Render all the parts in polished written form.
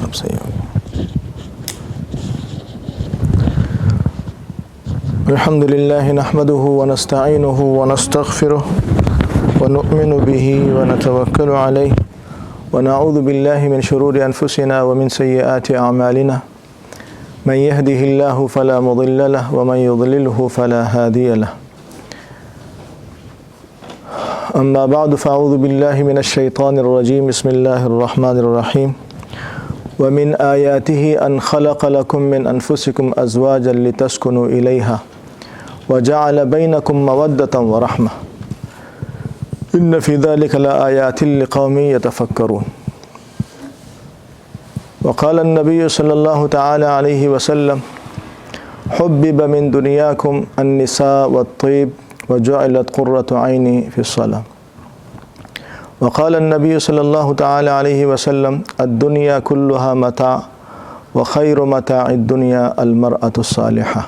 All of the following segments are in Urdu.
اب صحیح ہو گیا۔ الحمد للہ نحمده ونستعینه ونستغفره ونؤمن به ونتوکل علیہ ونعوذ باللہ من شرور انفسنا ومن سیئات اعمالنا من يهده الله فلا مضل له ومن يضلله فلا هادي له اما بعد فاعوذ باللہ من الشیطان الرجیم بسم اللہ الرحمن الرحیم ومن آیاته ان خلق لكم من انفسكم ازواجا لتسكنوا الیها وجعل بينكم مودة ورحمة إن في ذلك لآيات لقوم يتفكرون وقال النبي صلى الله تعالى عليه وسلم حبب من دنياكم النساء والطيب وجعلت قرة عيني في الصلاة وقال النبي صلى الله تعالى عليه وسلم الدنيا كلها متاع وخير متاع الدنيا المرأة الصالحة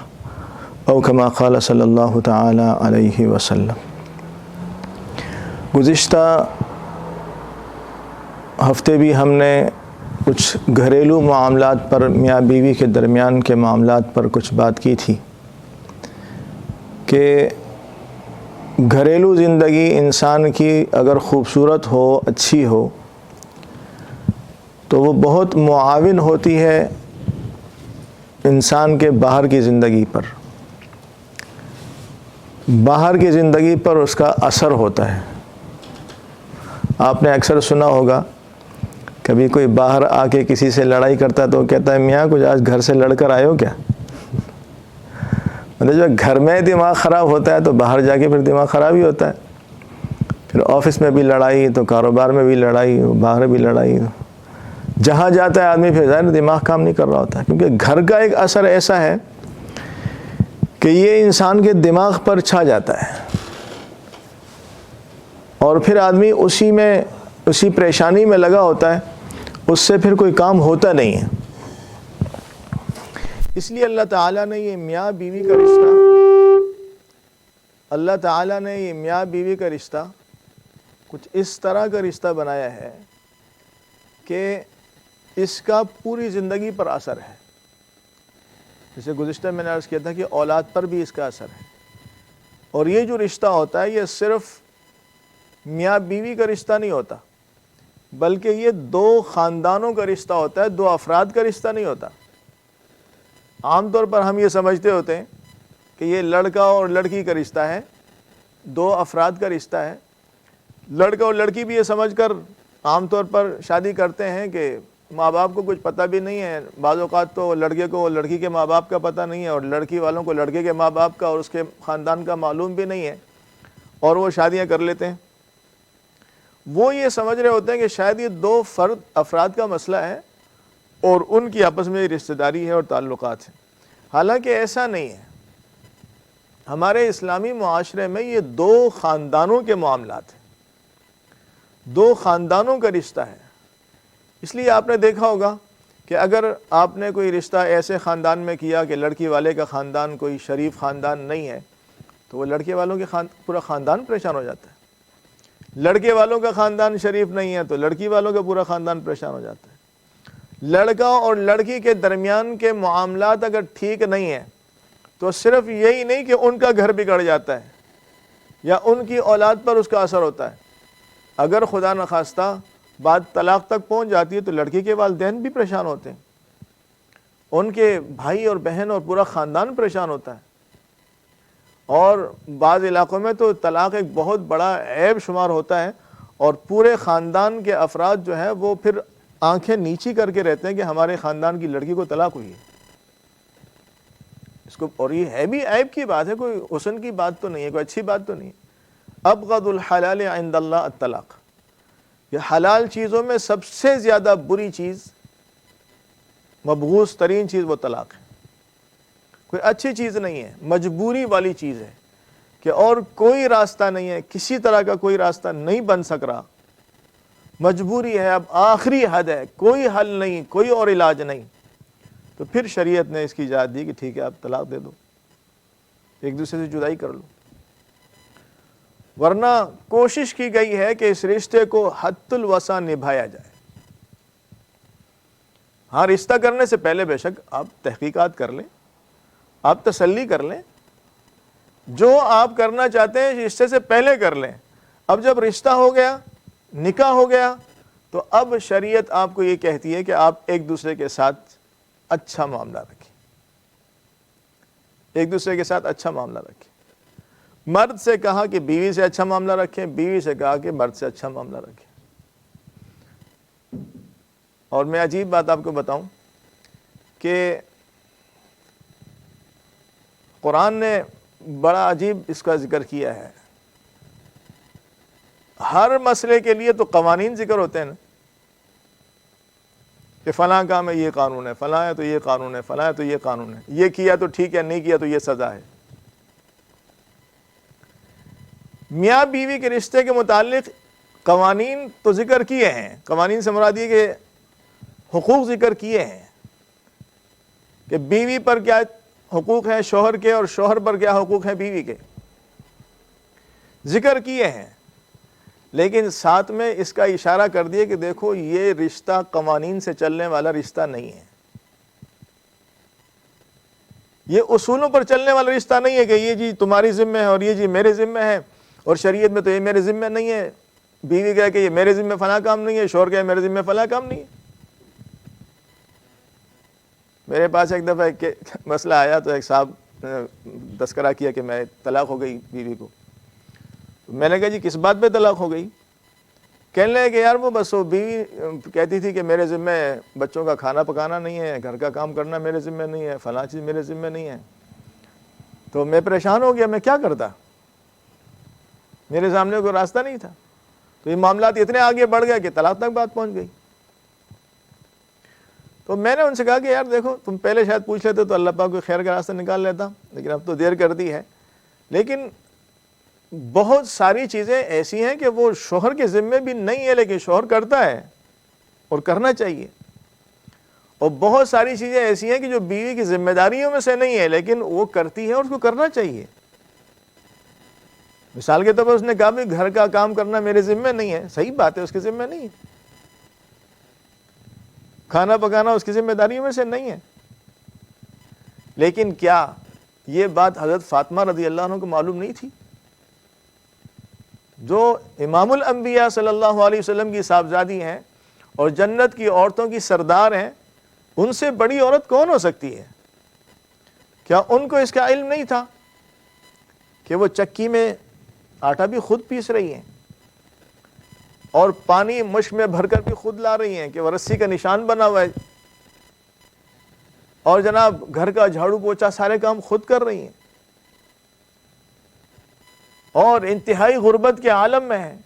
او کما قال صلی اللہ تعالی علیہ وسلم۔ گزشتہ ہفتے بھی ہم نے کچھ گھریلو معاملات پر، میاں بیوی کے درمیان کے معاملات پر کچھ بات کی تھی کہ گھریلو زندگی انسان کی اگر خوبصورت ہو، اچھی ہو، تو وہ بہت معاون ہوتی ہے انسان کے باہر کی زندگی پر، باہر کی زندگی پر اس کا اثر ہوتا ہے۔ آپ نے اکثر سنا ہوگا کبھی کوئی باہر آ کے کسی سے لڑائی کرتا ہے تو وہ کہتا ہے میاں کچھ آج گھر سے لڑ کر آئے ہو کیا؟ مطلب جب گھر میں دماغ خراب ہوتا ہے تو باہر جا کے پھر دماغ خراب ہی ہوتا ہے، پھر آفس میں بھی لڑائی، تو کاروبار میں بھی لڑائی، باہر بھی لڑائی، جہاں جاتا ہے آدمی پھر ظاہر دماغ کام نہیں کر رہا ہوتا ہے، کیونکہ گھر کا ایک اثر ایسا ہے کہ یہ انسان کے دماغ پر چھا جاتا ہے اور پھر آدمی اسی پریشانی میں لگا ہوتا ہے، اس سے پھر کوئی کام ہوتا نہیں ہے۔ اس لیے اللہ تعالیٰ نے یہ میاں بیوی کا رشتہ کچھ اس طرح کا رشتہ بنایا ہے کہ اس کا پوری زندگی پر اثر ہے۔ جیسے گزشتہ میں نے عرض کیا تھا کہ اولاد پر بھی اس کا اثر ہے، اور یہ جو رشتہ ہوتا ہے یہ صرف میاں بیوی کا رشتہ نہیں ہوتا، بلکہ یہ دو خاندانوں کا رشتہ ہوتا ہے، دو افراد کا رشتہ نہیں ہوتا۔ عام طور پر ہم یہ سمجھتے ہوتے ہیں کہ یہ لڑکا اور لڑکی کا رشتہ ہے، دو افراد کا رشتہ ہے۔ لڑکا اور لڑکی بھی یہ سمجھ کر عام طور پر شادی کرتے ہیں کہ ماں باپ کو کچھ پتہ بھی نہیں ہے، بعض اوقات تو لڑکے کو لڑکی کے ماں باپ کا پتہ نہیں ہے، اور لڑکی والوں کو لڑکے کے ماں باپ کا اور اس کے خاندان کا معلوم بھی نہیں ہے، اور وہ شادیاں کر لیتے ہیں۔ وہ یہ سمجھ رہے ہوتے ہیں کہ شاید یہ دو افراد کا مسئلہ ہے اور ان کی آپس میں رشتہ داری ہے اور تعلقات ہیں، حالانکہ ایسا نہیں ہے۔ ہمارے اسلامی معاشرے میں یہ دو خاندانوں کے معاملات ہیں، دو خاندانوں کا رشتہ ہے۔ اس لیے آپ نے دیکھا ہوگا کہ اگر آپ نے کوئی رشتہ ایسے خاندان میں کیا کہ لڑکی والے کا خاندان کوئی شریف خاندان نہیں ہے، تو وہ لڑکے والوں کے پورا خاندان پریشان ہو جاتا ہے۔ لڑکے والوں کا خاندان شریف نہیں ہے تو لڑکی والوں کا پورا خاندان پریشان ہو جاتا ہے۔ لڑکا اور لڑکی کے درمیان کے معاملات اگر ٹھیک نہیں ہیں تو صرف یہی نہیں کہ ان کا گھر بگڑ جاتا ہے یا ان کی اولاد پر اس کا اثر ہوتا ہے، اگر خدا نخواستہ بات طلاق تک پہنچ جاتی ہے تو لڑکی کے والدین بھی پریشان ہوتے ہیں، ان کے بھائی اور بہن اور پورا خاندان پریشان ہوتا ہے، اور بعض علاقوں میں تو طلاق ایک بہت بڑا عیب شمار ہوتا ہے، اور پورے خاندان کے افراد جو ہیں وہ پھر آنکھیں نیچی کر کے رہتے ہیں کہ ہمارے خاندان کی لڑکی کو طلاق ہوئی ہے اس کو، اور یہ ہے بھی عیب کی بات ہے، کوئی حسن کی بات تو نہیں ہے، کوئی اچھی بات تو نہیں ہے۔ ابغض الحلال عند اللہ الطلاق، یہ حلال چیزوں میں سب سے زیادہ بری چیز، مبغوض ترین چیز وہ طلاق ہے، کوئی اچھی چیز نہیں ہے، مجبوری والی چیز ہے کہ اور کوئی راستہ نہیں ہے، کسی طرح کا کوئی راستہ نہیں بن سک رہا، مجبوری ہے، اب آخری حد ہے، کوئی حل نہیں، کوئی اور علاج نہیں، تو پھر شریعت نے اس کی اجازت دی کہ ٹھیک ہے آپ طلاق دے دو، ایک دوسرے سے جدائی کر لو۔ ورنہ کوشش کی گئی ہے کہ اس رشتے کو حد الوسع نبھایا جائے۔ ہاں رشتہ کرنے سے پہلے بے شک آپ تحقیقات کر لیں، آپ تسلی کر لیں، جو آپ کرنا چاہتے ہیں رشتے سے پہلے کر لیں۔ اب جب رشتہ ہو گیا، نکاح ہو گیا، تو اب شریعت آپ کو یہ کہتی ہے کہ آپ ایک دوسرے کے ساتھ اچھا معاملہ رکھیں، ایک دوسرے کے ساتھ اچھا معاملہ رکھیں۔ مرد سے کہا کہ بیوی سے اچھا معاملہ رکھیں، بیوی سے کہا کہ مرد سے اچھا معاملہ رکھیں۔ اور میں عجیب بات آپ کو بتاؤں کہ قرآن نے بڑا عجیب اس کا ذکر کیا ہے۔ ہر مسئلے کے لیے تو قوانین ذکر ہوتے ہیں نا، کہ فلاں کام ہے یہ قانون ہے، فلاں ہے تو یہ قانون ہے، فلاں ہے تو یہ قانون ہے، یہ کیا تو ٹھیک ہے، نہیں کیا تو یہ سزا ہے۔ میاں بیوی کے رشتے کے متعلق قوانین تو ذکر کیے ہیں، قوانین سے مراد یہ کہ حقوق ذکر کیے ہیں کہ بیوی پر کیا حقوق ہیں شوہر کے، اور شوہر پر کیا حقوق ہیں بیوی کے، ذکر کیے ہیں، لیکن ساتھ میں اس کا اشارہ کر دیا کہ دیکھو یہ رشتہ قوانین سے چلنے والا رشتہ نہیں ہے، یہ اصولوں پر چلنے والا رشتہ نہیں ہے کہ یہ جی تمہاری ذمہ ہے اور یہ جی میرے ذمہ ہے، اور شریعت میں تو یہ میرے ذمہ نہیں ہے، بیوی کہے کہ یہ میرے ذمہ فلاں کام نہیں ہے، شوہر کہے میرے ذمہ فلاں کام نہیں ہے۔ میرے پاس ایک دفعہ ایک مسئلہ آیا تو ایک صاحب تذکرہ کیا کہ میں طلاق ہو گئی بیوی کو، میں نے کہا جی کس بات پہ طلاق ہو گئی؟ کہنے لگے کہ یار وہ بس وہ بیوی کہتی تھی کہ میرے ذمہ بچوں کا کھانا پکانا نہیں ہے، گھر کا کام کرنا میرے ذمہ نہیں ہے، فلاں چیز میرے ذمہ نہیں ہے۔ تو میں پریشان ہو گیا، میں کیا کرتا، میرے سامنے کوئی راستہ نہیں تھا۔ تو یہ معاملات اتنے آگے بڑھ گئے کہ طلاق تک بات پہنچ گئی۔ تو میں نے ان سے کہا کہ یار دیکھو تم پہلے شاید پوچھ لیتے تو اللہ پاک کوئی خیر کا راستہ نکال لیتا، لیکن اب تو دیر کر دی ہے۔ لیکن بہت ساری چیزیں ایسی ہیں کہ وہ شوہر کے ذمے بھی نہیں ہے، لیکن شوہر کرتا ہے اور کرنا چاہیے، اور بہت ساری چیزیں ایسی ہیں کہ جو بیوی کی ذمہ داریوں میں سے نہیں ہے لیکن وہ کرتی ہے اور اس کو کرنا چاہیے۔ مثال کے طور پر اس نے کہا بھی گھر کا کام کرنا میرے ذمہ نہیں ہے، صحیح بات ہے، اس کے ذمہ نہیں ہے، کھانا پکانا اس کی ذمہ داریوں میں سے نہیں ہے، لیکن کیا یہ بات حضرت فاطمہ رضی اللہ عنہ کو معلوم نہیں تھی، جو امام الانبیاء صلی اللہ علیہ وسلم کی صاحبزادی ہیں اور جنت کی عورتوں کی سردار ہیں؟ ان سے بڑی عورت کون ہو سکتی ہے؟ کیا ان کو اس کا علم نہیں تھا کہ وہ چکی میں آٹا بھی خود پیس رہی ہیں اور پانی مشک میں بھر کر بھی خود لا رہی ہیں کہ وہ رسی کا نشان بنا ہوا ہے، اور جناب گھر کا جھاڑو پوچھا سارے کام خود کر رہی ہیں، اور انتہائی غربت کے عالم میں ہیں؟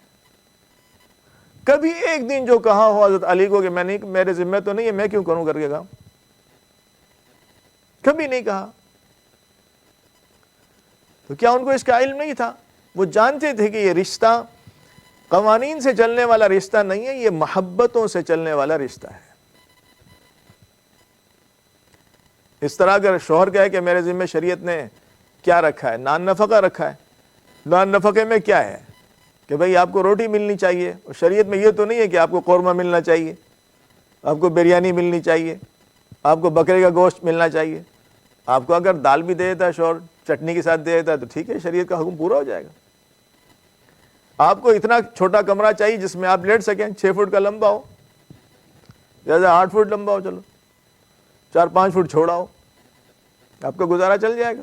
کبھی ایک دن جو کہا ہو حضرت علی کو کہ میں نہیں، میرے ذمہ تو نہیں ہے، میں کیوں کروں کر کے کام؟ کبھی نہیں کہا۔ تو کیا ان کو اس کا علم نہیں تھا؟ وہ جانتے تھے کہ یہ رشتہ قوانین سے چلنے والا رشتہ نہیں ہے، یہ محبتوں سے چلنے والا رشتہ ہے۔ اس طرح اگر شوہر کہے کہ میرے ذمہ شریعت نے کیا رکھا ہے، نان نفقہ رکھا ہے، نان نفقے میں کیا ہے کہ بھئی آپ کو روٹی ملنی چاہیے، اور شریعت میں یہ تو نہیں ہے کہ آپ کو قورمہ ملنا چاہیے، آپ کو بریانی ملنی چاہیے، آپ کو بکرے کا گوشت ملنا چاہیے۔ آپ کو اگر دال بھی دے دیتا ہے شوہر، چٹنی کے ساتھ دے دیتا ہے تو ٹھیک ہے، شریعت کا حکم پورا ہو جائے گا۔ آپ کو اتنا چھوٹا کمرہ چاہیے جس میں آپ لیٹ سکیں، 6 فٹ کا لمبا ہو، زیادہ 8 فٹ لمبا ہو، چلو 4-5 فٹ چھوڑا ہو، آپ کا گزارا چل جائے گا۔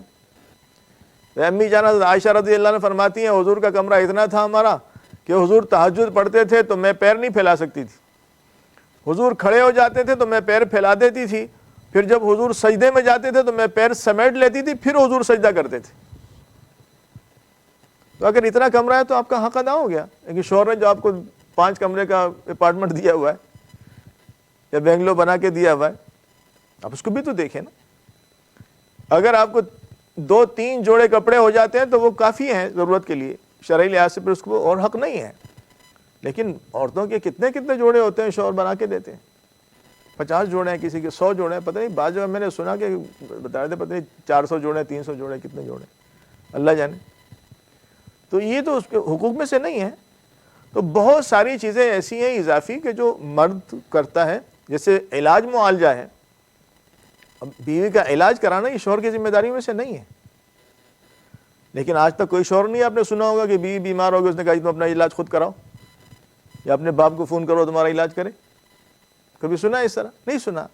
امی جان حضرت عائشہ رضی اللہ عنہ فرماتی ہیں حضور کا کمرہ اتنا تھا ہمارا کہ حضور تہجد پڑھتے تھے تو میں پیر نہیں پھیلا سکتی تھی، حضور کھڑے ہو جاتے تھے تو میں پیر پھیلا دیتی تھی، پھر جب حضور سجدے میں جاتے تھے تو میں پیر سمیٹ لیتی تھی، پھر حضور سجدہ کرتے تھے۔ تو اگر اتنا کمرہ ہے تو آپ کا حق ادا ہو گیا، لیکن شوہر نے جو آپ کو 5 کمرے کا اپارٹمنٹ دیا ہوا ہے یا بنگلو بنا کے دیا ہوا ہے، آپ اس کو بھی تو دیکھیں نا۔ اگر آپ کو 2-3 جوڑے کپڑے ہو جاتے ہیں تو وہ کافی ہیں ضرورت کے لیے، شرعی لحاظ سے پھر اس کو اور حق نہیں ہے، لیکن عورتوں کے کتنے جوڑے ہوتے ہیں شوہر بنا کے دیتے ہیں، 50 جوڑے ہیں، کسی کے 100 جوڑے ہیں، پتہ نہیں بعض جگہ میں نے سنا کہ بتا رہے تھے پتہ نہیں 400 جوڑے، 300 جوڑے، کتنے جوڑے، اللہ جانے۔ تو یہ تو اس کے حقوق میں سے نہیں ہے۔ تو بہت ساری چیزیں ایسی ہیں اضافی کہ جو مرد کرتا ہے، جیسے علاج معالجہ ہے، اب بیوی کا علاج کرانا یہ شوہر کی ذمہ داری میں سے نہیں ہے، لیکن آج تک کوئی شوہر نہیں آپ نے سنا ہوگا کہ بیوی بیمار ہوگی اس نے کہا تم اپنا علاج خود کراؤ، یا اپنے باپ کو فون کرو تمہارا علاج کرے؟ کبھی سنا ہے اس طرح؟ نہیں سنا۔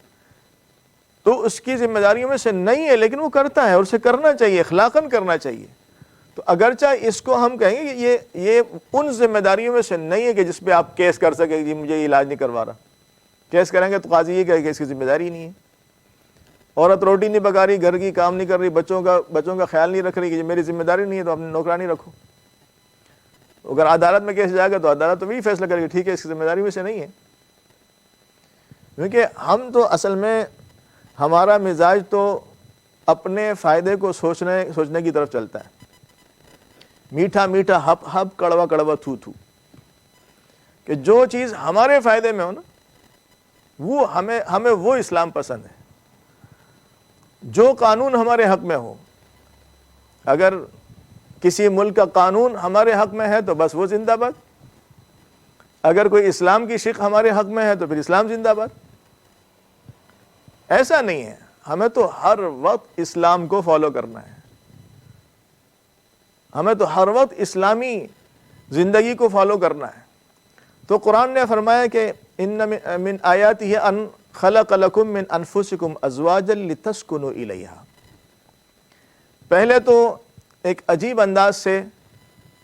تو اس کی ذمہ داریوں میں سے نہیں ہے، لیکن وہ کرتا ہے اور اسے کرنا چاہیے، اخلاقاً کرنا چاہیے۔ تو اگرچہ اس کو ہم کہیں گے کہ یہ ان ذمہ داریوں میں سے نہیں ہے کہ جس پہ آپ کیس کر سکیں کہ مجھے علاج نہیں کروا رہا۔ کیس کریں گے تو قاضی یہ کہے کہ اس کی ذمہ داری نہیں ہے۔ عورت روٹی نہیں پکا رہی، گھر کی کام نہیں کر رہی، بچوں کا خیال نہیں رکھ رہی کہ یہ میری ذمہ داری نہیں ہے، تو اپنے نوکرانی رکھو۔ اگر عدالت میں کیس جائے گا تو عدالت تو وہی فیصلہ کرے گی ٹھیک ہے اس کی ذمہ داری میں سے نہیں ہے، کیونکہ ہم تو اصل میں ہمارا مزاج تو اپنے فائدے کو سوچنے کی طرف چلتا ہے۔ میٹھا میٹھا ہپ ہپ، کڑوا کڑوا تھو تھو، کہ جو چیز ہمارے فائدے میں ہو نا وہ ہمیں وہ اسلام پسند ہے۔ جو قانون ہمارے حق میں ہو، اگر کسی ملک کا قانون ہمارے حق میں ہے تو بس وہ زندہ باد، اگر کوئی اسلام کی شق ہمارے حق میں ہے تو پھر اسلام زندہ باد۔ ایسا نہیں ہے، ہمیں تو ہر وقت اسلام کو فالو کرنا ہے، ہمیں تو ہر وقت اسلامی زندگی کو فالو کرنا ہے۔ تو قرآن نے فرمایا کہ ان من آیاتہ ان خلق لکم من انفسکم ازواجا لتسکنوا الیہا۔ پہلے تو ایک عجیب انداز سے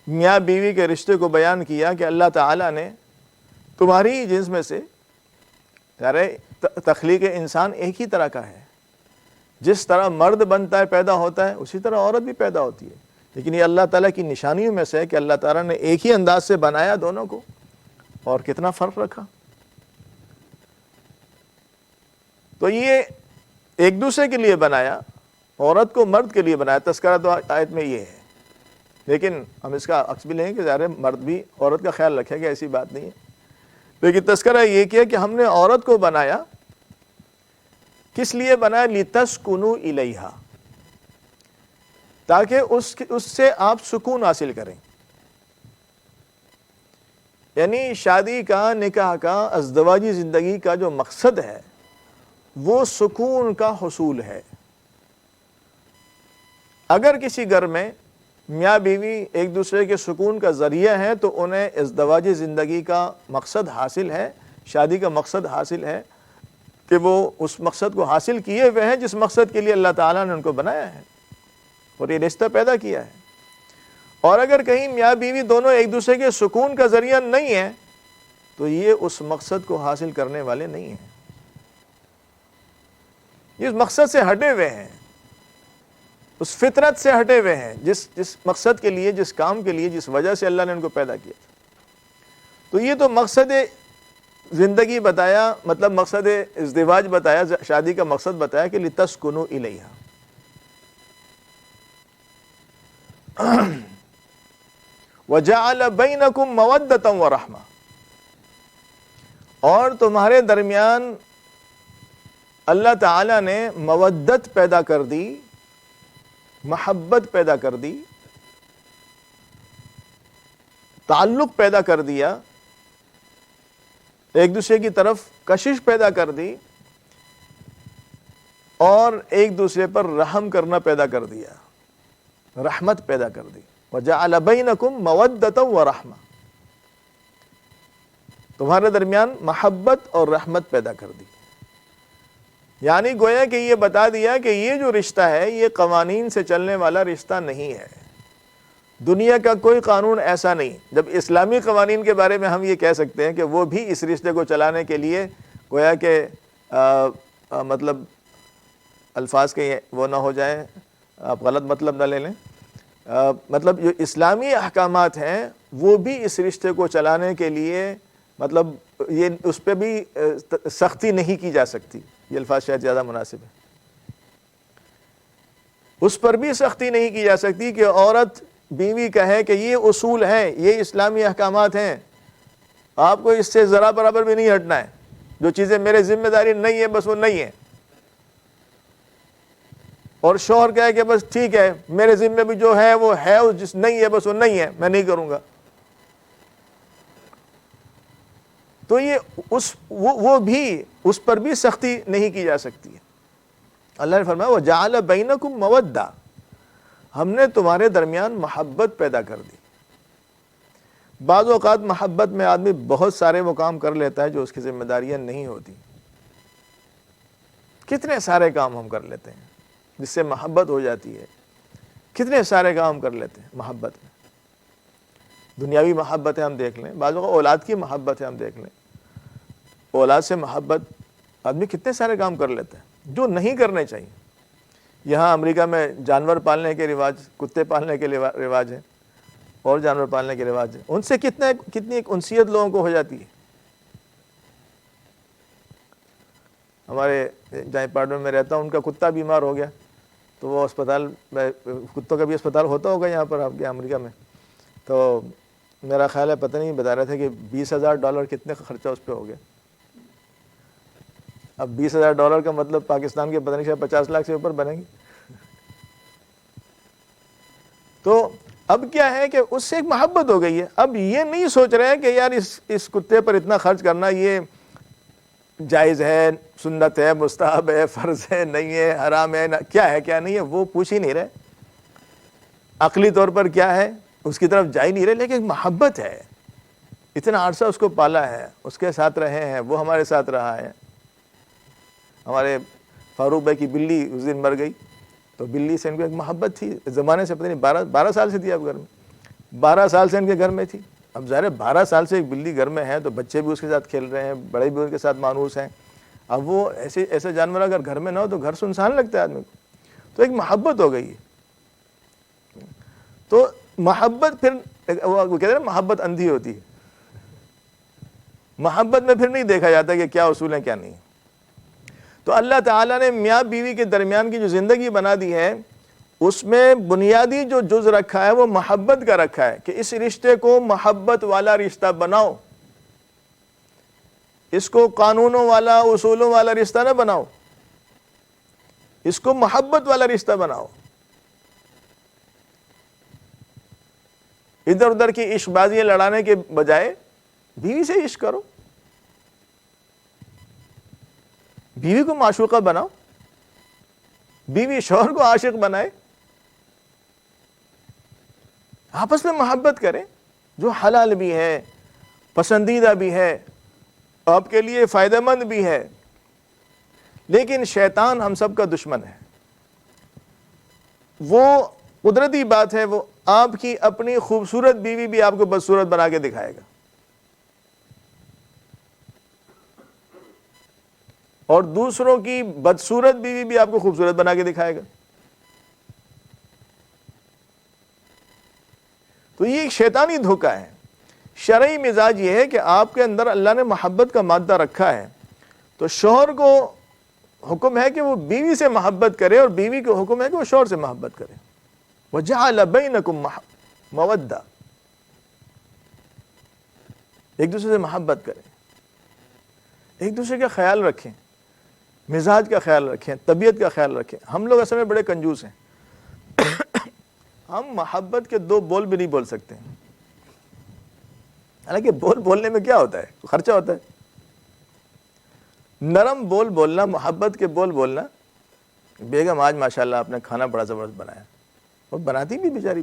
میاں بیوی کے رشتے کو بیان کیا کہ اللہ تعالیٰ نے تمہاری جنس میں سے، تخلیق انسان ایک ہی طرح کا ہے، جس طرح مرد بنتا ہے پیدا ہوتا ہے اسی طرح عورت بھی پیدا ہوتی ہے، لیکن یہ اللہ تعالیٰ کی نشانیوں میں سے ہے کہ اللہ تعالیٰ نے ایک ہی انداز سے بنایا دونوں کو، اور کتنا فرق رکھا۔ تو یہ ایک دوسرے کے لیے بنایا، عورت کو مرد کے لیے بنایا، تذکرہ تو آیت میں یہ ہے، لیکن ہم اس کا عکس بھی لیں گے کہ ظاہر مرد بھی عورت کا خیال رکھے گا، ایسی بات نہیں ہے، لیکن تذکرہ یہ کیا کہ ہم نے عورت کو بنایا، کس لیے بنایا؟ لِتَسْكُنُوا إِلَيْهَا، تاکہ اس سے آپ سکون حاصل کریں۔ یعنی شادی کا، نکاح کا، ازدواجی زندگی کا جو مقصد ہے وہ سکون کا حصول ہے۔ اگر کسی گھر میں میاں بیوی ایک دوسرے کے سکون کا ذریعہ ہیں تو انہیں ازدواجی زندگی کا مقصد حاصل ہے، شادی کا مقصد حاصل ہے، کہ وہ اس مقصد کو حاصل کیے ہوئے ہیں جس مقصد کے لیے اللہ تعالیٰ نے ان کو بنایا ہے اور یہ رشتہ پیدا کیا ہے۔ اور اگر کہیں میاں بیوی دونوں ایک دوسرے کے سکون کا ذریعہ نہیں ہے تو یہ اس مقصد کو حاصل کرنے والے نہیں ہیں، یہ اس مقصد سے ہٹے ہوئے ہیں، اس فطرت سے ہٹے ہوئے ہیں، جس مقصد کے لیے، جس کام کے لیے، جس وجہ سے اللہ نے ان کو پیدا کیا تھا۔ تو یہ تو مقصد زندگی بتایا، مطلب مقصد ازدواج بتایا، شادی کا مقصد بتایا کہ لِتَسْكُنُوا إِلَيْهَا۔ وَجَعَلَ بَيْنَكُمْ مَوَدَّةً وَرَحْمَةً، اور تمہارے درمیان اللہ تعالیٰ نے مودت پیدا کر دی، محبت پیدا کر دی، تعلق پیدا کر دیا، ایک دوسرے کی طرف کشش پیدا کر دی، اور ایک دوسرے پر رحم کرنا پیدا کر دیا، رحمت پیدا کر دی۔ وَجَعَلَ بَيْنَكُمْ مَوَدَّةً وَرَحْمَةً، تمہارے درمیان محبت اور رحمت پیدا کر دی۔ یعنی گویا کہ یہ بتا دیا کہ یہ جو رشتہ ہے یہ قوانین سے چلنے والا رشتہ نہیں ہے، دنیا کا کوئی قانون ایسا نہیں۔ جب اسلامی قوانین کے بارے میں ہم یہ کہہ سکتے ہیں کہ وہ بھی اس رشتے کو چلانے کے لیے گویا کہ مطلب الفاظ کے وہ نہ ہو جائیں، آپ غلط مطلب نہ لے لیں، مطلب جو اسلامی احکامات ہیں وہ بھی اس رشتے کو چلانے کے لیے، مطلب یہ اس پہ بھی سختی نہیں کی جا سکتی، یہ الفاظ شاید زیادہ مناسب ہے، اس پر بھی سختی نہیں کی جا سکتی کہ عورت بیوی کہے کہ یہ اصول ہیں، یہ اسلامی احکامات ہیں، آپ کو اس سے ذرا برابر بھی نہیں ہٹنا ہے، جو چیزیں میرے ذمہ داری نہیں ہے بس وہ نہیں ہے، اور شوہر کہے کہ بس ٹھیک ہے میرے ذمہ بھی جو ہے وہ ہے، جس نہیں ہے بس وہ نہیں ہے، میں نہیں کروں گا۔ تو یہ وہ بھی اس پر بھی سختی نہیں کی جا سکتی ہے۔ اللہ نے فرمایا وَجَعَلَ بَيْنَكُمْ مَوَدَّةً، ہم نے تمہارے درمیان محبت پیدا کر دی۔ بعض اوقات محبت میں آدمی بہت سارے وہ کام کر لیتا ہے جو اس کی ذمہ داریاں نہیں ہوتی۔ کتنے سارے کام ہم کر لیتے ہیں جس سے محبت ہو جاتی ہے، کتنے سارے کام کر لیتے ہیں محبت میں۔ دنیاوی محبت ہے ہم دیکھ لیں، بعض اوقات اولاد کی محبت ہے ہم دیکھ لیں، اولاد سے محبت آدمی کتنے سارے کام کر لیتا ہے جو نہیں کرنے چاہیے۔ یہاں امریکہ میں جانور پالنے کے رواج، کتے پالنے کے رواج ہیں اور جانور پالنے کے رواج ہیں، ان سے کتنی ایک انسیت لوگوں کو ہو جاتی ہے۔ ہمارے جہاں اپارٹمنٹ میں رہتا ہوں ان کا کتا بیمار ہو گیا تو وہ اسپتال میں، کتوں کا بھی اسپتال ہوتا ہوگا یہاں پر آپ کے امریکہ میں، تو میرا خیال ہے پتہ نہیں بتا رہے تھے کہ $20,000 کتنے کا خرچہ اس پہ ہو گیا۔ اب $20,000 کا مطلب پاکستان کے پتہ نہیں شاید 50 لاکھ سے اوپر بنے گی۔ تو اب کیا ہے کہ اس سے ایک محبت ہو گئی ہے۔ اب یہ نہیں سوچ رہے ہیں کہ یار اس کتے پر اتنا خرچ کرنا یہ جائز ہے، سنت ہے، مستحب ہے، فرض ہے، نہیں ہے، حرام ہے، کیا ہے کیا نہیں ہے، وہ پوچھ ہی نہیں رہے۔ عقلی طور پر کیا ہے اس کی طرف جا ہی نہیں رہے، لیکن ایک محبت ہے، اتنا عرصہ اس کو پالا ہے، اس کے ساتھ رہے ہیں، وہ ہمارے ساتھ رہا ہے۔ ہمارے فاروق بھائی کی بلی اس دن مر گئی تو بلی سے ان کو ایک محبت تھی، زمانے سے پتہ نہیں 12 سال سے تھی اب گھر میں، 12 سال سے ان کے گھر میں تھی۔ اب ظاہر ہے 12 سال سے ایک بلی گھر میں ہے تو بچے بھی اس کے ساتھ کھیل رہے ہیں، بڑے بھی ان کے ساتھ مانوس ہیں۔ اب وہ ایسے جانور اگر گھر میں نہ ہو تو گھر سنسان لگتا ہے آدمی کو، تو ایک محبت ہو گئی ہے۔ تو محبت پھر وہ کہتے ہیں نا محبت اندھی ہوتی ہے، محبت میں پھر نہیں دیکھا جاتا کہ کیا اصول ہیں کیا نہیں۔ تو اللہ تعالیٰ نے میاں بیوی کے درمیان کی جو زندگی بنا دی ہے اس میں بنیادی جو جز رکھا ہے وہ محبت کا رکھا ہے کہ اس رشتے کو محبت والا رشتہ بناؤ، اس کو قانونوں والا اصولوں والا رشتہ نہ بناؤ، اس کو محبت والا رشتہ بناؤ۔ ادھر ادھر کی عشق بازیاں لڑانے کے بجائے بیوی سے عشق کرو، بیوی کو معشوقہ بناؤ، بیوی شوہر کو عاشق بنائے، آپس میں محبت کریں، جو حلال بھی ہے، پسندیدہ بھی ہے، آپ کے لیے فائدہ مند بھی ہے۔ لیکن شیطان ہم سب کا دشمن ہے، وہ قدرتی بات ہے، وہ آپ کی اپنی خوبصورت بیوی بھی آپ کو بدصورت بنا کے دکھائے گا، اور دوسروں کی بدصورت بیوی بھی آپ کو خوبصورت بنا کے دکھائے گا۔ تو یہ ایک شیطانی دھوکہ ہے۔ شرعی مزاج یہ ہے کہ آپ کے اندر اللہ نے محبت کا مادہ رکھا ہے تو شوہر کو حکم ہے کہ وہ بیوی سے محبت کرے اور بیوی کو حکم ہے کہ وہ شوہر سے محبت کرے۔ وَجَعَلَ بَيْنَكُمْ مَوَدَّةً، ایک دوسرے سے محبت کریں، ایک دوسرے کا خیال رکھیں، مزاج کا خیال رکھیں، طبیعت کا خیال رکھیں۔ ہم لوگ اصل میں بڑے کنجوس ہیں، ہم محبت کے 2 بول بھی نہیں بول سکتے، حالانکہ بولنے میں کیا ہوتا ہے، خرچہ ہوتا ہے۔ نرم بول بولنا، محبت کے بول بولنا، بیگم آج ماشاءاللہ آپ نے کھانا بڑا زبردست بنایا، اور بناتی بھی بیچاری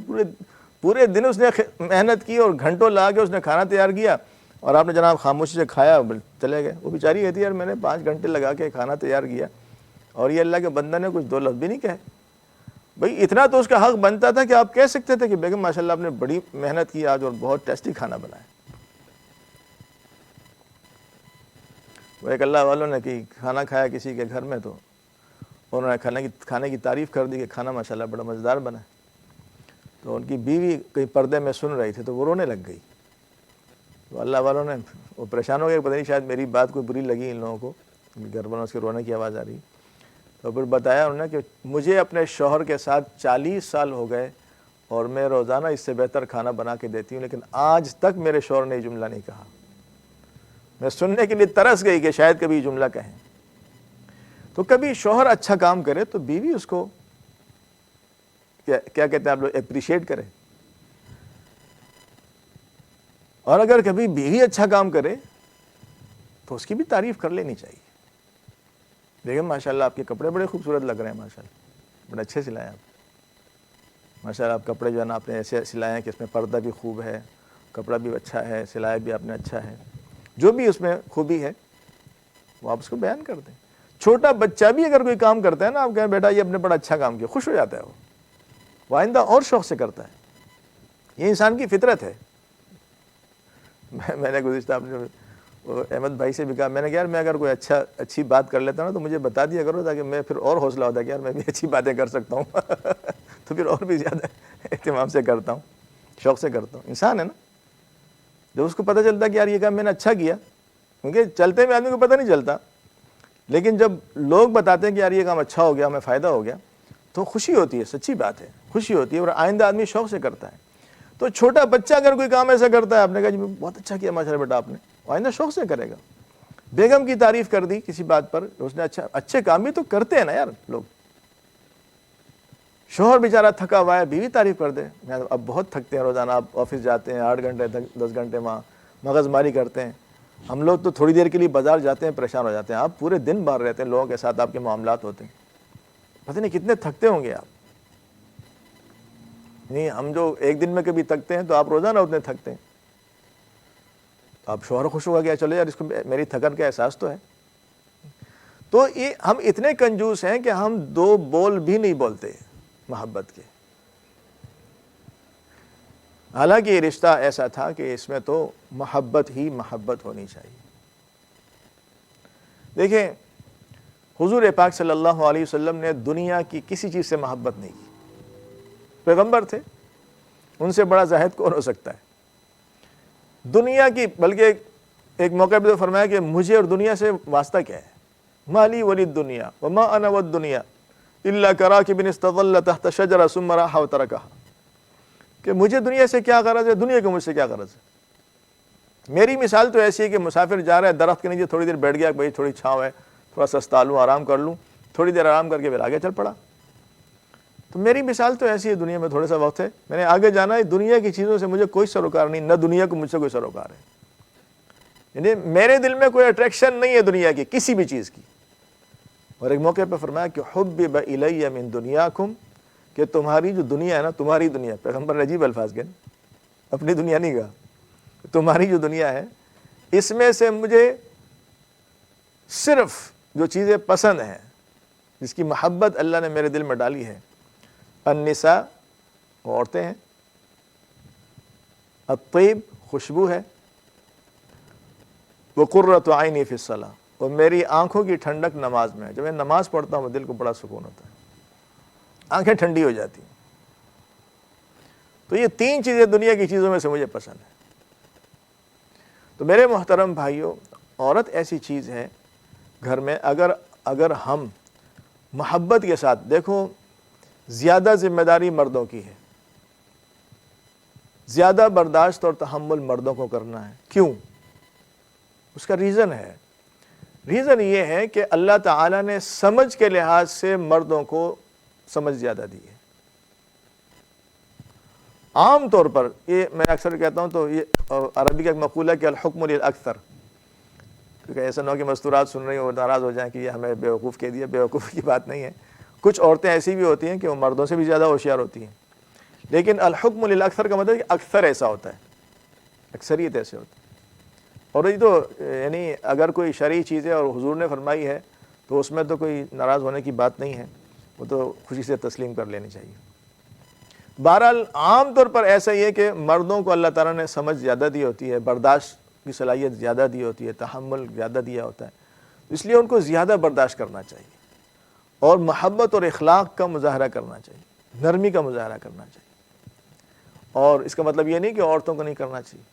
پورے دن اس نے محنت کی اور گھنٹوں لگا کے اس نے کھانا تیار کیا اور آپ نے جناب خاموشی سے کھایا چلے گئے۔ وہ بیچاری کہتی ہے یار میں نے 5 گھنٹے لگا کے کھانا تیار کیا اور یہ اللہ کے بندہ نے کچھ 2 لفظ بھی نہیں کہے۔ بھئی اتنا تو اس کا حق بنتا تھا کہ آپ کہہ سکتے تھے کہ بیگم ماشاءاللہ آپ نے بڑی محنت کی آج اور بہت ٹیسٹی کھانا بنایا۔ وہ ایک اللہ والوں نے کہ کھانا کھایا کسی کے گھر میں تو انہوں نے کھانے کی تعریف کر دی کہ کھانا ماشاءاللہ بڑا مزیدار بنا ہے۔ تو ان کی بیوی کہیں پردے میں سن رہی تھی تو وہ رونے لگ گئی۔ تو اللہ والوں نے وہ پریشان ہو گئے، پتہ نہیں شاید میری بات کوئی بری لگی ان لوگوں کو، گھر والوں سے رونے کی آواز آ رہی۔ تو پھر بتایا انہوں نے کہ مجھے اپنے شوہر کے ساتھ 40 سال ہو گئے اور میں روزانہ اس سے بہتر کھانا بنا کے دیتی ہوں، لیکن آج تک میرے شوہر نے یہ جملہ نہیں کہا۔ میں سننے کے لیے ترس گئی کہ شاید کبھی یہ جملہ کہیں۔ تو کبھی شوہر اچھا کام کرے تو بیوی اس کو کیا کہتے ہیں آپ لوگ اپریشیٹ کرے، اور اگر کبھی بیوی اچھا کام کرے تو اس کی بھی تعریف کر لینی چاہیے. بیگم ماشاءاللہ آپ کے کپڑے بڑے خوبصورت لگ رہے ہیں، ماشاءاللہ بڑے اچھے سلائے آپ، ماشاءاللہ آپ کپڑے جو ہے نا آپ نے ایسے سلائے ہیں کہ اس میں پردہ بھی خوب ہے، کپڑا بھی اچھا ہے، سلائی بھی آپ نے اچھا ہے، جو بھی اس میں خوبی ہے وہ آپ اس کو بیان کر دیں. چھوٹا بچہ بھی اگر کوئی کام کرتا ہے نا، آپ کہیں بیٹا یہ اپنے بڑا اچھا کام کیا، خوش ہو جاتا ہے، وہ آئندہ اور شوق سے کرتا ہے. یہ انسان کی فطرت ہے. میں نے گزشتہ اپنے احمد بھائی سے بھی کہا، میں نے کہا یار میں اگر کوئی اچھی بات کر لیتا نا تو مجھے بتا دیا کرو، تاکہ میں پھر اور حوصلہ ہوتا ہے کہ یار میں بھی اچھی باتیں کر سکتا ہوں. تو پھر اور بھی زیادہ اہتمام سے کرتا ہوں، شوق سے کرتا ہوں. انسان ہے نا، جب اس کو پتہ چلتا ہے کہ یار یہ کام میں نے اچھا کیا، کیونکہ چلتے میں آدمی کو پتہ نہیں چلتا، لیکن جب لوگ بتاتے ہیں کہ یار یہ کام اچھا ہو گیا، ہمیں فائدہ ہو گیا، تو خوشی ہوتی ہے. سچی بات ہے، خوشی ہوتی ہے، اور آئندہ آدمی شوق سے کرتا ہے. تو چھوٹا بچہ اگر کوئی کام ایسا کرتا ہے، آپ نے کہا جی بہت اچھا کیا ماشاءاللہ بیٹا آپ نے، آئندہ شوق سے کرے گا. بیگم کی تعریف کر دی کسی بات پر، اس نے اچھے کام بھی تو کرتے ہیں نا یار لوگ. شوہر بیچارہ تھکا ہوا ہے، بیوی تعریف کر دے، اب بہت تھکتے ہیں روزانہ، آپ آفس جاتے ہیں 8 گھنٹے 10 گھنٹے وہاں مغز ماری کرتے ہیں. ہم لوگ تو تھوڑی دیر کے لیے بازار جاتے ہیں پریشان ہو جاتے ہیں، آپ پورے دن باہر رہتے ہیں، لوگوں کے ساتھ آپ کے معاملات ہوتے ہیں، پتہ نہیں کتنے تھکتے ہوں گے آپ. نہیں، ہم جو ایک دن میں کبھی تھکتے ہیں تو آپ روزانہ اتنے تھکتے ہیں. آپ شوہر خوش ہوگا کہ چلو یار اس کو میری تھکن کا احساس تو ہے. تو یہ ہم اتنے کنجوس ہیں کہ ہم 2 بول بھی نہیں بولتے محبت کے. حالانکہ یہ رشتہ ایسا تھا کہ اس میں تو محبت ہی محبت ہونی چاہیے. دیکھیں حضور پاک صلی اللہ علیہ وسلم نے دنیا کی کسی چیز سے محبت نہیں کی. پیغمبر تھے، ان سے بڑا زاہد کون ہو سکتا ہے دنیا کی. بلکہ ایک موقع پہ تو فرمایا کہ مجھے اور دنیا سے واسطہ کیا ہے، مالی ولی الدنیا وما انا والدنیا الا کراکب استظل تحت شجرہ ثم راح وترکہا، کہ مجھے دنیا سے کیا غرض ہے، دنیا کو مجھ سے کیا غرض ہے. میری مثال تو ایسی ہے کہ مسافر جا رہا ہے، درخت کے نیچے تھوڑی دیر بیٹھ گیا، بھائی تھوڑی چھاؤں ہے، تھوڑا سستا لوں، آرام کر لوں، تھوڑی دیر آرام کر کے پھر آگے چل پڑا. تو میری مثال تو ایسی ہے، دنیا میں تھوڑا سا وقت ہے، میں نے آگے جانا ہے. دنیا کی چیزوں سے مجھے کوئی سروکار نہیں، نہ دنیا کو مجھ سے کوئی سروکار ہے. یعنی میرے دل میں کوئی اٹریکشن نہیں ہے دنیا کی کسی بھی چیز کی. اور ایک موقع پہ فرمایا کہ حبب الی من دنیاکم، کہ تمہاری جو دنیا ہے نا، تمہاری دنیا، پیغمبر نے عجیب الفاظ کہے، اپنی دنیا نہیں کہا، تمہاری جو دنیا ہے اس میں سے مجھے صرف جو چیزیں پسند ہیں، جس کی محبت اللہ نے میرے دل میں ڈالی ہے، النساء، عورتیں ہیں، الطیب، خوشبو ہے، وقرۃ عینی فی الصلاۃ، اور میری آنکھوں کی ٹھنڈک نماز میں ہے. جب میں نماز پڑھتا ہوں دل کو بڑا سکون ہوتا ہے، آنکھیں ٹھنڈی ہو جاتی ہیں. تو یہ 3 چیزیں دنیا کی چیزوں میں سے مجھے پسند ہیں. تو میرے محترم بھائیوں، عورت ایسی چیز ہے گھر میں، اگر ہم محبت کے ساتھ، دیکھو زیادہ ذمہ داری مردوں کی ہے، زیادہ برداشت اور تحمل مردوں کو کرنا ہے. کیوں؟ اس کا ریزن ہے. ریزن یہ ہے کہ اللہ تعالیٰ نے سمجھ کے لحاظ سے مردوں کو سمجھ زیادہ دی ہے. عام طور پر یہ میں اکثر کہتا ہوں، تو یہ عربی کا ایک مقولہ ہے کہ الحکم للاکثر، کیونکہ ایسا نہ ہو کہ مستورات سن رہی ہو ناراض ہو جائیں کہ یہ ہمیں بیوقوف کہہ دیا. بیوقوفی کی بات نہیں ہے. کچھ عورتیں ایسی بھی ہوتی ہیں کہ وہ مردوں سے بھی زیادہ ہوشیار ہوتی ہیں، لیکن الحکم للاکثر کا مطلب ہے کہ اکثر ایسا ہوتا ہے، اکثریت ایسے ہوتی ہے. اور یہ تو یعنی اگر کوئی شرعی چیز ہے اور حضور نے فرمائی ہے تو اس میں تو کوئی ناراض ہونے کی بات نہیں ہے، وہ تو خوشی سے تسلیم کر لینی چاہیے. بہرحال عام طور پر ایسا ہی ہے کہ مردوں کو اللہ تعالیٰ نے سمجھ زیادہ دی ہوتی ہے، برداشت کی صلاحیت زیادہ دی ہوتی ہے، تحمل زیادہ دیا ہوتا ہے، اس لیے ان کو زیادہ برداشت کرنا چاہیے اور محبت اور اخلاق کا مظاہرہ کرنا چاہیے، نرمی کا مظاہرہ کرنا چاہیے. اور اس کا مطلب یہ نہیں کہ عورتوں کو نہیں کرنا چاہیے،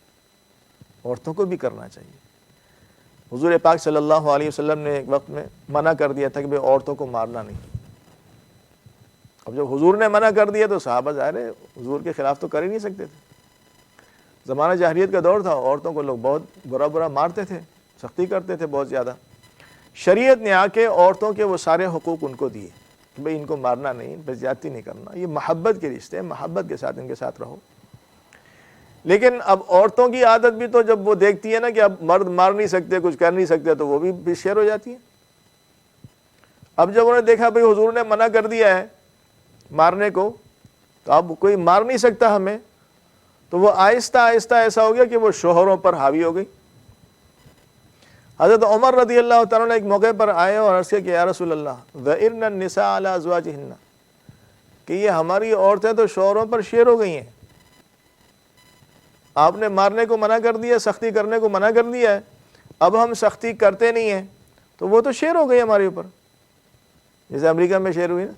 عورتوں کو بھی کرنا چاہیے. حضور پاک صلی اللہ علیہ وسلم نے ایک وقت میں منع کر دیا تھا کہ بھئی عورتوں کو مارنا نہیں. اب جب حضور نے منع کر دیا تو صحابہ ظاہر ہے حضور کے خلاف تو کر ہی نہیں سکتے تھے. زمانہ جاہلیت کا دور تھا، عورتوں کو لوگ بہت برا مارتے تھے، سختی کرتے تھے بہت زیادہ. شریعت نے آ کے عورتوں کے وہ سارے حقوق ان کو دیے کہ بھئی ان کو مارنا نہیں، ان پہ زیادتی نہیں کرنا. یہ محبت کے رشتے ہیں، محبت کے ساتھ ان کے ساتھ رہو. لیکن اب عورتوں کی عادت بھی تو جب وہ دیکھتی ہے نا کہ اب مرد مار نہیں سکتے، کچھ کر نہیں سکتے، تو وہ بھی شیر ہو جاتی ہے۔ اب جب انہوں نے دیکھا بھئی حضور نے منع کر دیا ہے مارنے کو، تو اب کوئی مار نہیں سکتا ہمیں، تو وہ آہستہ آہستہ ایسا ہو گیا کہ وہ شوہروں پر حاوی ہو گئی۔ حضرت عمر رضی اللہ تعالیٰ نے ایک موقع پر آئے اور عرض کیا کہ یا رسول اللہ ذَئِرْنَ النِّسَاءَ عَلَىٰ أَزْوَاجِهِنَّ، کہ یہ ہماری عورتیں تو شوہروں پر شیر ہو گئی ہیں، آپ نے مارنے کو منع کر دیا، سختی کرنے کو منع کر دیا ہے، اب ہم سختی کرتے نہیں ہیں تو وہ تو شیر ہو گئی ہمارے اوپر، جیسے امریکہ میں شیر ہوئی نا،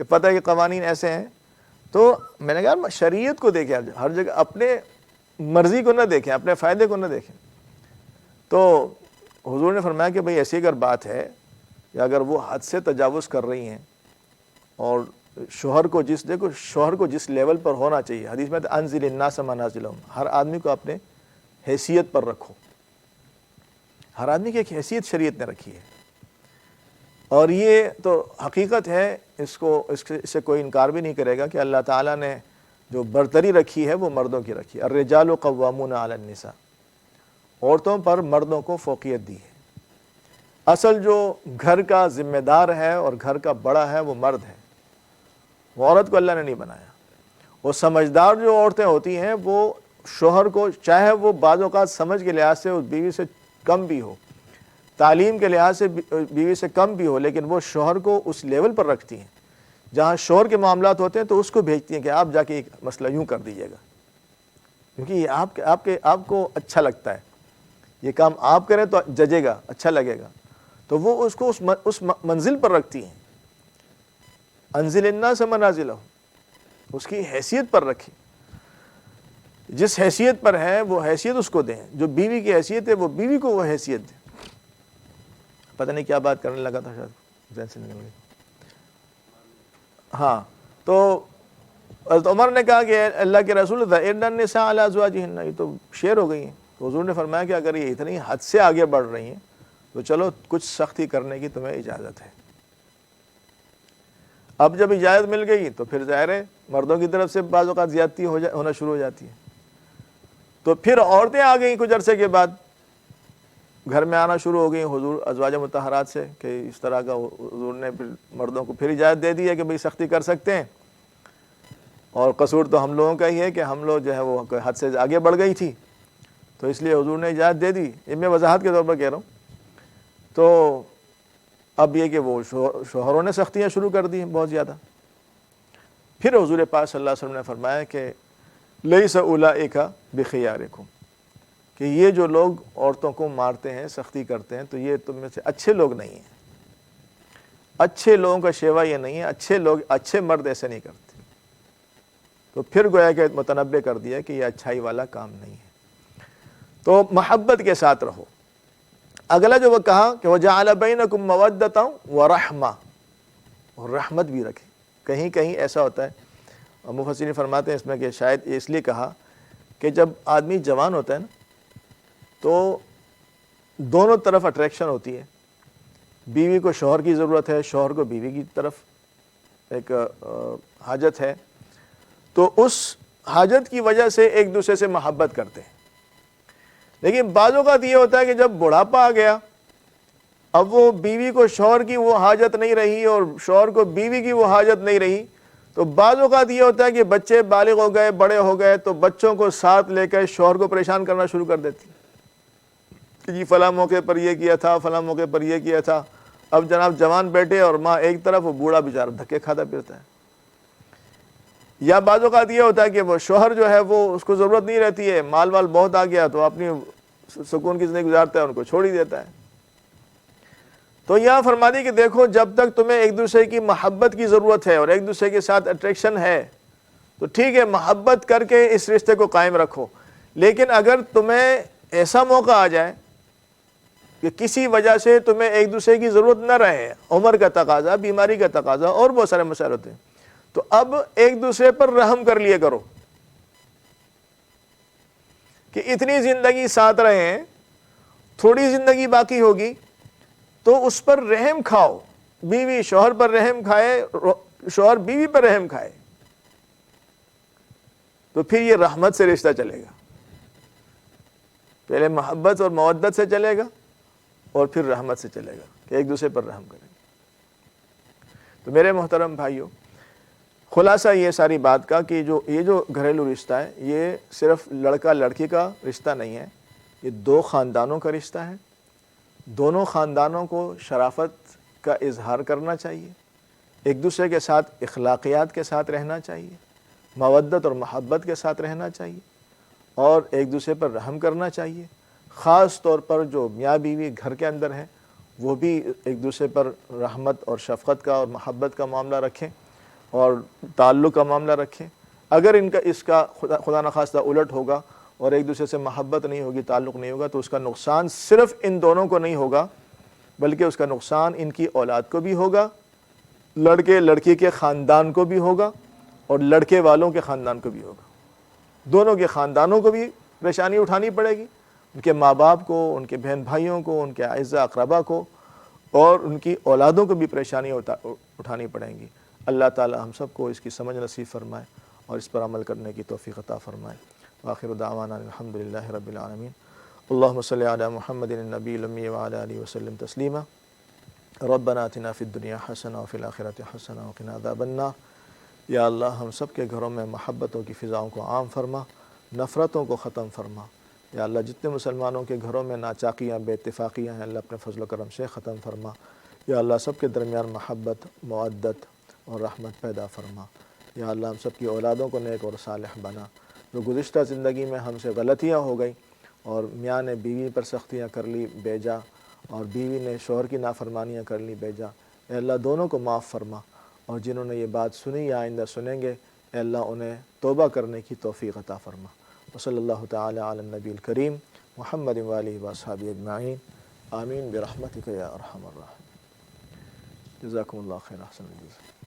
کہ پتہ ہے کہ قوانین ایسے ہیں۔ تو میں نے کہا شریعت کو دیکھیں، ہر جگہ اپنے مرضی کو نہ دیکھیں، اپنے فائدے کو نہ دیکھیں۔ تو حضور نے فرمایا کہ بھئی ایسی اگر بات ہے کہ اگر وہ حد سے تجاوز کر رہی ہیں اور شوہر کو جس لیول پر ہونا چاہیے، حدیث میں انزل الناس منازلہم، ہر آدمی کو اپنے حیثیت پر رکھو، ہر آدمی کی ایک حیثیت شریعت نے رکھی ہے، اور یہ تو حقیقت ہے، اس سے کوئی انکار بھی نہیں کرے گا کہ اللہ تعالیٰ نے جو برتری رکھی ہے وہ مردوں کی رکھی ہے۔ الرجال قوامون علی النساء، عورتوں پر مردوں کو فوقیت دی ہے۔ اصل جو گھر کا ذمہ دار ہے اور گھر کا بڑا ہے وہ مرد ہے، وہ عورت کو اللہ نے نہیں بنایا۔ وہ سمجھدار جو عورتیں ہوتی ہیں وہ شوہر کو، چاہے وہ بعض اوقات سمجھ کے لحاظ سے اس بیوی سے کم بھی ہو، تعلیم کے لحاظ سے بیوی سے کم بھی ہو، لیکن وہ شوہر کو اس لیول پر رکھتی ہیں جہاں شوہر کے معاملات ہوتے ہیں تو اس کو بھیجتی ہیں کہ آپ جا کے ایک مسئلہ یوں کر دیجیے گا، کیونکہ یہ آپ کو اچھا لگتا ہے، یہ کام آپ کریں تو ججے گا، اچھا لگے گا، تو وہ اس کو اس منزل پر رکھتی ہیں۔ انزل الناس منازلہم، اس کی حیثیت پر رکھی، جس حیثیت پر ہے وہ حیثیت اس کو دیں، جو بیوی کی حیثیت ہے وہ بیوی کو وہ حیثیت دیں۔ پتہ نہیں کیا بات کرنے لگا تھا، شاید ذہن سے نکل گئی۔ ہاں، تو حضرت عمر نے کہا کہ اللہ کے رسول ذَئِرْنَ النِّسَاءَ عَلَىٰ أَزْوَاجِهِنَّ، یہ تو شیر ہو گئی ہیں۔ تو حضور نے فرمایا کہ اگر یہ اتنی حد سے آگے بڑھ رہی ہیں تو چلو کچھ سختی کرنے کی تمہیں اجازت ہے۔ اب جب اجازت مل گئی تو پھر ظاہر ہے مردوں کی طرف سے بعض اوقات زیادتی ہونا شروع ہو جاتی ہے، تو پھر عورتیں آ گئیں کچھ عرصے کے بعد، گھر میں آنا شروع ہو گئی حضور ازواج مطہرات سے، کہ اس طرح کا حضور نے پھر مردوں کو پھر اجازت دے دی ہے کہ بھئی سختی کر سکتے ہیں، اور قصور تو ہم لوگوں کا ہی ہے کہ ہم لوگ جو ہے وہ حد سے آگے بڑھ گئی تھی، تو اس لیے حضور نے اجازت دے دی۔ یہ میں وضاحت کے طور پر کہہ رہا ہوں۔ تو اب یہ کہ وہ شوہروں نے سختیاں شروع کر دی ہیں بہت زیادہ۔ پھر حضور پاک صلی اللہ علیہ وسلم نے فرمایا کہ لیس اولئک بخیارکم، کہ یہ جو لوگ عورتوں کو مارتے ہیں، سختی کرتے ہیں، تو یہ تم میں سے اچھے لوگ نہیں ہیں، اچھے لوگوں کا شیوا یہ نہیں ہے، اچھے مرد ایسے نہیں کرتے۔ تو پھر گویا کہ متنبع کر دیا کہ یہ اچھائی والا کام نہیں ہے۔ تو محبت کے ساتھ رہو۔ اگلا جو وہ کہا کہ وَجَعَلَ بَيْنَكُمْ مَوَدَّةً وَرَحْمَةً، اور رحمت بھی رکھے۔ کہیں کہیں ایسا ہوتا ہے، اور مفسرین فرماتے ہیں اس میں کہ شاید اس لیے کہا کہ جب آدمی جوان ہوتا ہے نا تو دونوں طرف اٹریکشن ہوتی ہے، بیوی کو شوہر کی ضرورت ہے، شوہر کو بیوی کی طرف ایک حاجت ہے، تو اس حاجت کی وجہ سے ایک دوسرے سے محبت کرتے ہیں۔ لیکن بعض اوقات یہ ہوتا ہے کہ جب بڑھاپا آ گیا، اب وہ بیوی کو شوہر کی وہ حاجت نہیں رہی اور شوہر کو بیوی کی وہ حاجت نہیں رہی، تو بعض اوقات یہ ہوتا ہے کہ بچے بالغ ہو گئے، بڑے ہو گئے، تو بچوں کو ساتھ لے کر شوہر کو پریشان کرنا شروع کر دیتی کہ جی فلاں موقع پر یہ کیا تھا، فلاں موقع پر یہ کیا تھا۔ اب جناب جوان بیٹے اور ماں ایک طرف، وہ بوڑھا بیچارہ دھکے کھاتا پھرتا ہے۔ یا بعض اوقات یہ ہوتا ہے کہ وہ شوہر جو ہے وہ اس کو ضرورت نہیں رہتی ہے، مال وال بہت آ گیا تو اپنی سکون کی زندگی گزارتا ہے، ان کو چھوڑ ہی دیتا ہے۔ تو یہاں فرما دی کہ دیکھو جب تک تمہیں ایک دوسرے کی محبت کی ضرورت ہے اور ایک دوسرے کے ساتھ اٹریکشن ہے تو ٹھیک ہے، محبت کر کے اس رشتے کو قائم رکھو۔ لیکن اگر تمہیں ایسا موقع آ جائے کہ کسی وجہ سے تمہیں ایک دوسرے کی ضرورت نہ رہے، عمر کا تقاضا، بیماری کا تقاضا اور بہت سارے مسائل ہوتے ہیں، تو اب ایک دوسرے پر رحم کر لیا کرو کہ اتنی زندگی ساتھ رہے ہیں، تھوڑی زندگی باقی ہوگی تو اس پر رحم کھاؤ، بیوی شوہر پر رحم کھائے، شوہر بیوی پر رحم کھائے۔ تو پھر یہ رحمت سے رشتہ چلے گا. پہلے محبت اور مودت سے چلے گا اور پھر رحمت سے چلے گا کہ ایک دوسرے پر رحم کریں گے. تو میرے محترم بھائیوں، خلاصہ یہ ساری بات کا کہ یہ جو گھریلو رشتہ ہے یہ صرف لڑکا لڑکی کا رشتہ نہیں ہے، یہ دو خاندانوں کا رشتہ ہے. دونوں خاندانوں کو شرافت کا اظہار کرنا چاہیے، ایک دوسرے کے ساتھ اخلاقیات کے ساتھ رہنا چاہیے، مودت اور محبت کے ساتھ رہنا چاہیے اور ایک دوسرے پر رحم کرنا چاہیے. خاص طور پر جو میاں بیوی گھر کے اندر ہیں وہ بھی ایک دوسرے پر رحمت اور شفقت کا اور محبت کا معاملہ رکھیں اور تعلق کا معاملہ رکھیں. اگر اس کا خدا نخواستہ الٹ ہوگا اور ایک دوسرے سے محبت نہیں ہوگی، تعلق نہیں ہوگا، تو اس کا نقصان صرف ان دونوں کو نہیں ہوگا بلکہ اس کا نقصان ان کی اولاد کو بھی ہوگا، لڑکے لڑکی کے خاندان کو بھی ہوگا اور لڑکے والوں کے خاندان کو بھی ہوگا. دونوں کے خاندانوں کو بھی پریشانی اٹھانی پڑے گی، ان کے ماں باپ کو، ان کے بہن بھائیوں کو، ان کے اعزاء اقربا کو اور ان کی اولادوں کو بھی پریشانی اٹھانی پڑیں گی. اللہ تعالی ہم سب کو اس کی سمجھ نصیب فرمائے اور اس پر عمل کرنے کی توفیق عطا فرمائے. وآخر دعوانا الحمدللہ رب العالمین. اللہم صلی علی محمد النبی الامی وعلی آلہ وسلم تسلیما. ربنا آتنا فی الدنیا حسنہ وفی الآخرۃ حسنہ وقنا عذاب النار. یا اللہ ہم سب کے گھروں میں محبتوں کی فضاؤں کو عام فرما، نفرتوں کو ختم فرما. یا اللہ جتنے مسلمانوں کے گھروں میں ناچاقیاں بے اتفاقیاں ہیں اللہ اپنے فضل و کرم سے ختم فرما. یا اللہ سب کے درمیان محبت، مودت اور رحمت پیدا فرما. یا اللہ ہم سب کی اولادوں کو نیک اور صالح بنا. جو گزشتہ زندگی میں ہم سے غلطیاں ہو گئیں اور میاں نے بیوی پر سختیاں کر لی بیجا اور بیوی نے شوہر کی نافرمانیاں کر لی بیجا، اے اللہ دونوں کو معاف فرما. اور جنہوں نے یہ بات سنی یا آئندہ سنیں گے، اے اللہ انہیں توبہ کرنے کی توفیق عطا فرما. وصلی اللہ تعالی علی النبی الکریم محمد وآلہ واصحابہ اجمعین. آمین برحمتک یا ارحم الراحمین. جزاکم اللہ خیر. احسن الجزاء.